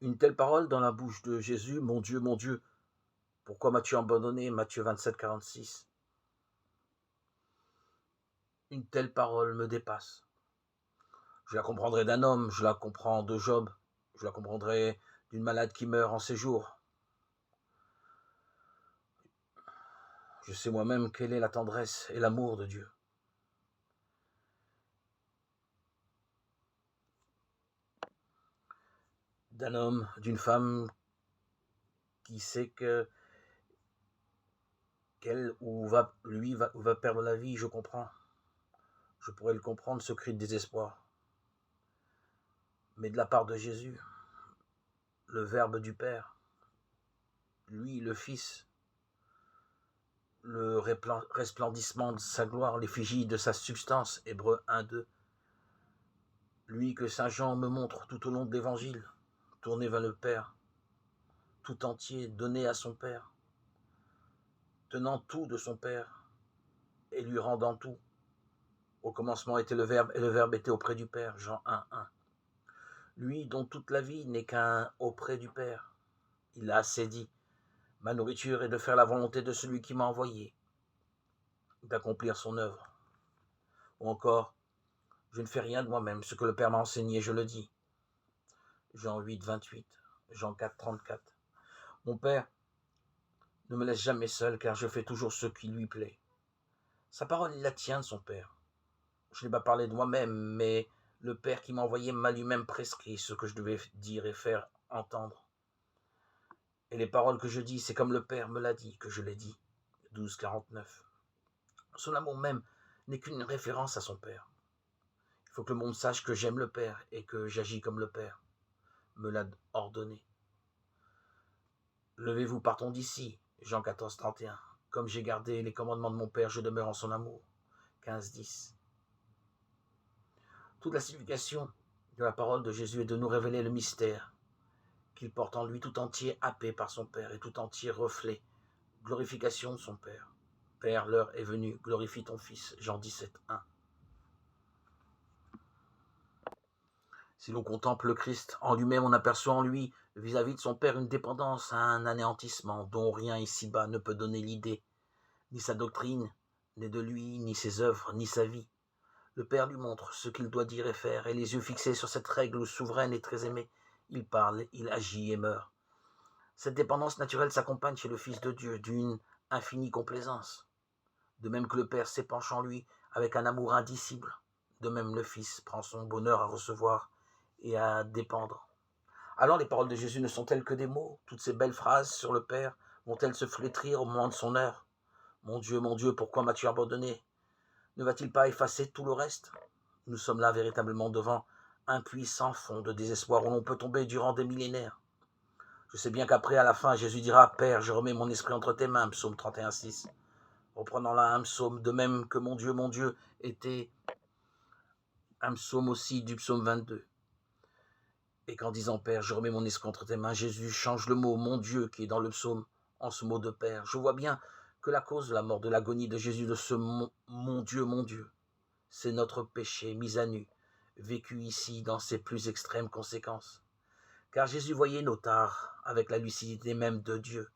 Une telle parole dans la bouche de Jésus, mon Dieu, pourquoi m'as-tu abandonné? Matthieu 27, 46. Une telle parole me dépasse. Je la comprendrai d'un homme, je la comprends de Job, je la comprendrai d'une malade qui meurt en séjour. Je sais moi-même quelle est la tendresse et l'amour de Dieu. D'un homme, d'une femme qui sait que qu'elle ou va perdre la vie, je comprends. Je pourrais le comprendre, ce cri de désespoir. Mais de la part de Jésus, le Verbe du Père, lui, le Fils, le resplendissement de sa gloire, l'effigie de sa substance, Hébreux 1-2, lui que Saint Jean me montre tout au long de l'Évangile, tourné vers le Père, tout entier, donné à son Père, tenant tout de son Père et lui rendant tout. Au commencement était le Verbe, et le Verbe était auprès du Père, Jean 1:1. Lui dont toute la vie n'est qu'un auprès du Père. Il a assez dit, ma nourriture est de faire la volonté de celui qui m'a envoyé, d'accomplir son œuvre. Ou encore, je ne fais rien de moi-même, ce que le Père m'a enseigné, je le dis. Jean 8:28, Jean 4:34. Mon Père ne me laisse jamais seul, car je fais toujours ce qui lui plaît. Sa parole, il la tient de son Père. Je n'ai pas parlé de moi-même, mais le Père qui m'a envoyé m'a lui-même prescrit ce que je devais dire et faire entendre. Et les paroles que je dis, c'est comme le Père me l'a dit, que je l'ai dit. 12:49. Son amour même n'est qu'une référence à son Père. Il faut que le monde sache que j'aime le Père et que j'agis comme le Père me l'a ordonné. Levez-vous, partons d'ici. Jean 14:31. Comme j'ai gardé les commandements de mon Père, je demeure en son amour. 15:10. Toute la signification de la parole de Jésus est de nous révéler le mystère qu'il porte en lui tout entier, happé par son Père et tout entier reflet, glorification de son Père. Père, l'heure est venue, glorifie ton Fils. Jean 17:1. Si l'on contemple le Christ en lui-même, on aperçoit en lui, vis-à-vis de son Père, une dépendance, un anéantissement dont rien ici-bas ne peut donner l'idée, ni sa doctrine n'est de lui, ni ses œuvres, ni sa vie. Le Père lui montre ce qu'il doit dire et faire, et les yeux fixés sur cette règle souveraine et très aimée, il parle, il agit et meurt. Cette dépendance naturelle s'accompagne chez le Fils de Dieu d'une infinie complaisance. De même que le Père s'épanche en lui avec un amour indicible, de même le Fils prend son bonheur à recevoir et à dépendre. Alors les paroles de Jésus ne sont-elles que des mots? Toutes ces belles phrases sur le Père vont-elles se flétrir au moment de son heure? Mon Dieu, pourquoi m'as-tu abandonné? Ne va-t-il pas effacer tout le reste? Nous sommes là véritablement devant un puits sans fond de désespoir où l'on peut tomber durant des millénaires. Je sais bien qu'après, à la fin, Jésus dira, Père, je remets mon esprit entre tes mains, psaume 31:6. Reprenant là un psaume, de même que mon Dieu, était un psaume aussi du psaume 22. Et qu'en disant Père, je remets mon esprit entre tes mains, Jésus change le mot mon Dieu qui est dans le psaume en ce mot de Père. Je vois bien que la cause de la mort, de l'agonie de Jésus, de ce mon Dieu, c'est notre péché mis à nu, vécu ici dans ses plus extrêmes conséquences. Car Jésus voyait nos tares avec la lucidité même de Dieu.